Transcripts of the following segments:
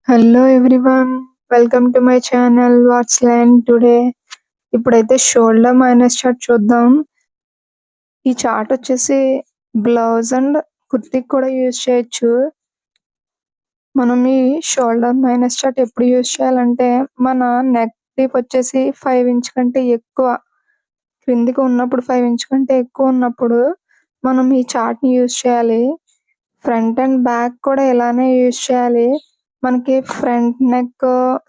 Hello everyone, welcome to my channel what's line today. ఇప్పుడైతే shoulder minus chart చూద్దాం. ఈ chart వచ్చేసి blouse and కుర్తీకి కూడా యూజ్ చేయొచ్చు. మనం ఈ షోల్డర్ మైనస్ చార్ట్ ఎప్పుడు యూజ్ చేయాలంటే మన నెక్ డీప్ వచ్చేసి 5 ఇంచ్ కంటే ఎక్కువ క్రిందికి ఉన్నప్పుడు 5 ఇంచ్ కంటే ఎక్కువ ఉన్నప్పుడు మనం ఈ చార్ట్ని యూజ్ చేయాలి. ఫ్రంట్ అండ్ బ్యాక్ కూడా ఇలానే యూజ్ చేయాలి. మనకి ఫ్రంట్ నెక్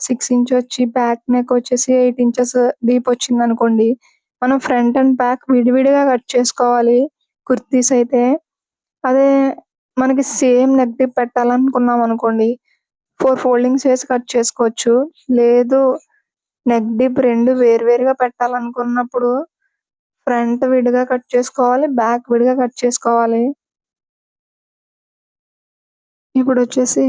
6 ఇంచ్ వచ్చి బ్యాక్ నెక్ వచ్చేసి 8 ఇంచెస్ డీప్ వచ్చింది అనుకోండి, మనం ఫ్రంట్ అండ్ బ్యాక్ విడివిడిగా కట్ చేసుకోవాలి. కుర్తీస్ అయితే అదే మనకి సేమ్ నెక్ డీప్ పెట్టాలనుకున్నాం అనుకోండి, 4 ఫోల్డింగ్స్ వేసి కట్ చేసుకోవచ్చు. లేదు నెక్ డీప్ రెండు వేరువేరుగా పెట్టాలనుకున్నప్పుడు ఫ్రంట్ విడిగా కట్ చేసుకోవాలి, బ్యాక్ విడిగా కట్ చేసుకోవాలి. ఇప్పుడు వచ్చేసి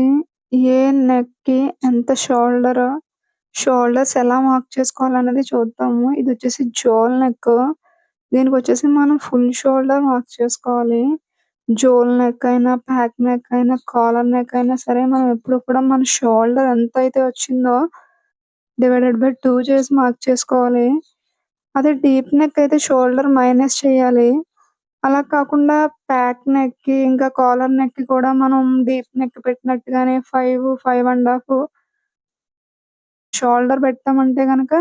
ఏ నెక్ కి ఎంత షోల్డర్స్ ఎలా మార్క్ చేసుకోవాలనేది చూద్దాము. ఇది వచ్చేసి జోల్ నెక్. దీనికి వచ్చేసి మనం ఫుల్ షోల్డర్ మార్క్ చేసుకోవాలి. జోల్ నెక్ అయినా, బ్యాక్ నెక్ అయినా, కాలర్ నెక్ అయినా సరే, మనం ఎప్పుడు కూడా మన షోల్డర్ ఎంత అయితే వచ్చిందో డివైడెడ్ బై 2 చేసి మార్క్ చేసుకోవాలి. అదే డీప్ నెక్ అయితే షోల్డర్ మైనస్ చేయాలి. అలా కాకుండా బ్యాక్ నెక్ కి ఇంకా కాలర్ నెక్ కి కూడా మనం డీప్ నెక్ పెట్టినట్టుగానే 5.5 షోల్డర్ పెట్టామంటే గనక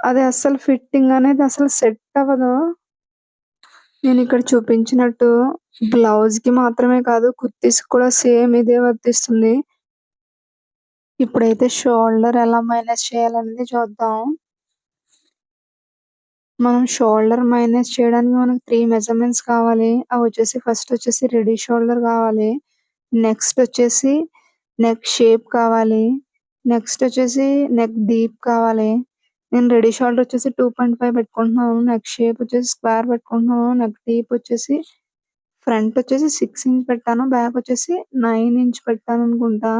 అది అస్సలు ఫిట్టింగ్ అనేది అసలు సెట్ అవ్వదు. నేను ఇక్కడ చూపించినట్టు బ్లౌజ్ కి మాత్రమే కాదు, కుర్తీస్ కూడా సేమ్ ఇదే వర్తిస్తుంది. ఇప్పుడైతే షోల్డర్ ఎలా మైనస్ చేయాలనేది చూద్దాం. మనం షోల్డర్ మైనస్ చేయడానికి మనకు 3 మెజర్మెంట్స్ కావాలి. అవి వచ్చేసి ఫస్ట్ వచ్చేసి రెడీ షోల్డర్ కావాలి, నెక్స్ట్ వచ్చేసి నెక్ షేప్ కావాలి, నెక్స్ట్ వచ్చేసి నెక్ డీప్ కావాలి. నేను రెడీ షోల్డర్ వచ్చేసి 2.5 పెట్టుకుంటున్నాను, నెక్ షేప్ వచ్చేసి స్క్వేర్ పెట్టుకుంటున్నాను, నెక్ డీప్ వచ్చేసి ఫ్రంట్ వచ్చేసి 6 ఇంచ్ పెట్టాను, బ్యాక్ వచ్చేసి 9 ఇంచ్ పెట్టాను అనుకుంటా.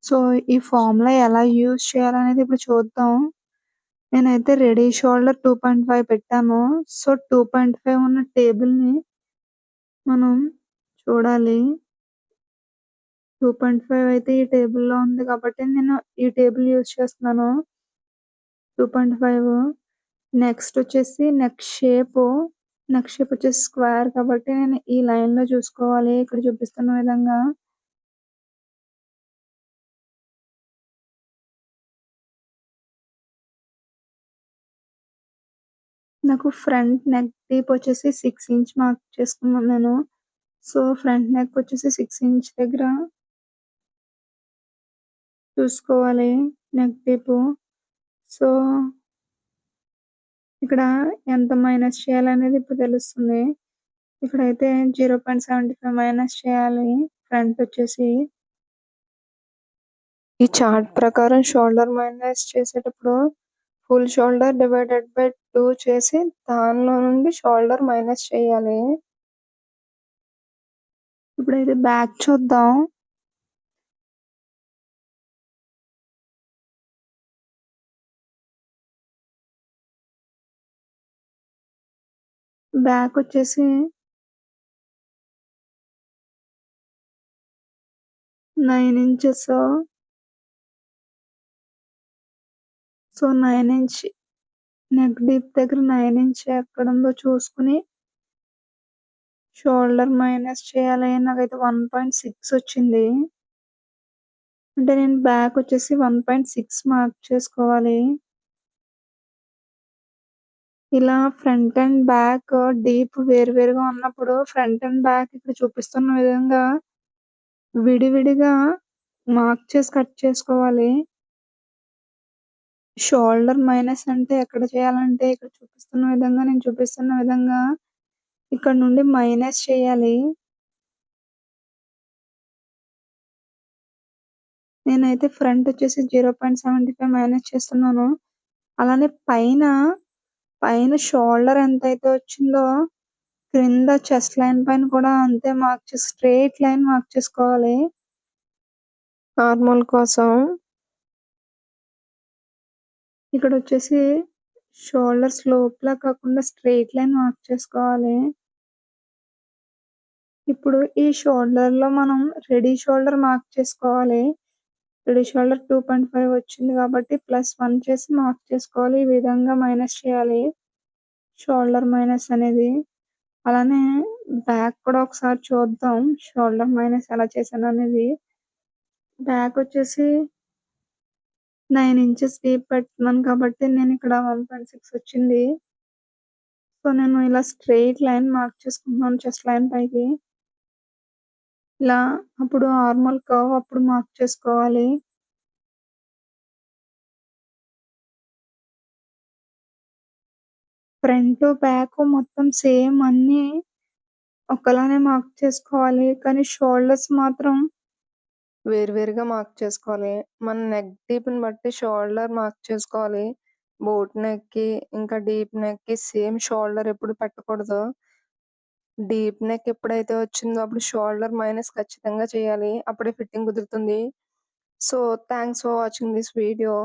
సో ఈ ఫార్ములా ఎలా యూజ్ చేయాలనేది ఇప్పుడు చూద్దాం. నేనైతే రెడీ షోల్డర్ 2.5 పెట్టాను. సో 2.5 ఉన్న టేబుల్ని మనం చూడాలి. 2.5 అయితే ఈ టేబుల్లో ఉంది కాబట్టి నేను ఈ టేబుల్ యూజ్ చేస్తున్నాను. 2.5. నెక్స్ట్ వచ్చేసి నెక్ షేప్ వచ్చేసి స్క్వేర్ కాబట్టి నేను ఈ లైన్లో చూసుకోవాలి, ఇక్కడ చూపిస్తున్న విధంగా. నాకు ఫ్రంట్ నెక్ డీప్ వచ్చేసి 6 ఇంచ్ మార్క్ చేసుకున్నాను నేను. సో ఫ్రంట్ నెక్ వచ్చేసి 6 ఇంచ్ దగ్గర చూసుకోవాలి నెక్ డీప్. సో ఇక్కడ ఎంత మైనస్ చేయాలనేది ఇప్పుడు తెలుస్తుంది. ఇక్కడైతే 0.75 మైనస్ చేయాలి ఫ్రంట్ వచ్చేసి. ఈ చార్ట్ ప్రకారం షోల్డర్ మైనస్ చేసేటప్పుడు ఫుల్ షోల్డర్ డివైడెడ్ బై 2 చేసి దానిలో నుండి షోల్డర్ మైనస్ చేయాలి. ఇప్పుడైతే బ్యాక్ చూద్దాం. బ్యాక్ వచ్చేసి 9 inches. So 9 inch neck deep దగ్గర 9 ఇంచ్ ఎక్కడ ఉందో చూసుకుని షోల్డర్ మైనస్ చేయాలి. నాకైతే 1.6 వచ్చింది. అంటే నేను బ్యాక్ వచ్చేసి 1.6 మార్క్ చేసుకోవాలి. ఇలా ఫ్రంట్ అండ్ బ్యాక్ డీప్ వేరువేరుగా ఉన్నప్పుడు ఫ్రంట్ అండ్ బ్యాక్ ఇక్కడ చూపిస్తున్న విధంగా విడివిడిగా మార్క్ చేసి కట్ చేసుకోవాలి. షోల్డర్ మైనస్ అంటే ఎక్కడ చేయాలంటే ఇక్కడ చూపిస్తున్న విధంగా, నేను చూపిస్తున్న విధంగా ఇక్కడ నుండి మైనస్ చేయాలి. నేనైతే ఫ్రంట్ వచ్చేసి 0.75 మైనస్ చేస్తున్నాను. అలానే పైన షోల్డర్ ఎంతైతే వచ్చిందో క్రింద చెస్ట్ లైన్ పైన కూడా అంతే మార్క్ చేసి స్ట్రైట్ లైన్ మార్క్ చేసుకోవాలి నార్మల్ కోసం. ఇక్కడ వచ్చేసి షోల్డర్ స్లోప్‌లా కాకుండా స్ట్రెయిట్ లైన్ మార్క్ చేసుకోవాలి. ఇప్పుడు ఈ షోల్డర్‌లో మనం రెడీ షోల్డర్ మార్క్ చేసుకోవాలి. రెడీ షోల్డర్ 2.5 వచ్చింది కాబట్టి +1 చేసి మార్క్ చేసుకోవాలి. ఈ విధంగా మైనస్ చేయాలి. షోల్డర్ మైనస్ అనేది. అలానే బ్యాక్ కూడా ఒకసారి చూద్దాం. షోల్డర్ మైనస్ ఎలా చేశాననేది. బ్యాక్ వచ్చేసి 9 ఇంచెస్ డీప్ పెడుతున్నాను కాబట్టి నేనిక్కడ 1.6 వచ్చింది. సో, నేను ఇలా స్ట్రెయిట్ లైన్ మార్క్ చేసుకుంటున్నాను చెస్ట్ లైన్ పైకి. ఇలా అప్పుడు ఆర్మల్ కర్వ్ అప్పుడు మార్క్ చేసుకోవాలి. ఫ్రంట్, బ్యాక్ మొత్తం సేమ్ అన్నీ ఒకలానే మార్క్ చేసుకోవాలి. కానీ షోల్డర్స్ మాత్రం వేరువేరుగా మార్క్ చేసుకోవాలి. మన నెక్ డీప్‌ని బట్టి షోల్డర్ మార్క్ చేసుకోవాలి. బోట్ నెక్‌కి, ఇంకా డీప్ నెక్‌కి సేమ్ షోల్డర్ ఎప్పుడు పెట్టకూడదు. డీప్ నెక్ ఎప్పుడైతే వచ్చిందో అప్పుడు షోల్డర్ మైనస్ ఖచ్చితంగా చేయాలి. అప్పుడే ఫిట్టింగ్ కుదురుతుంది. So, thanks for watching this video.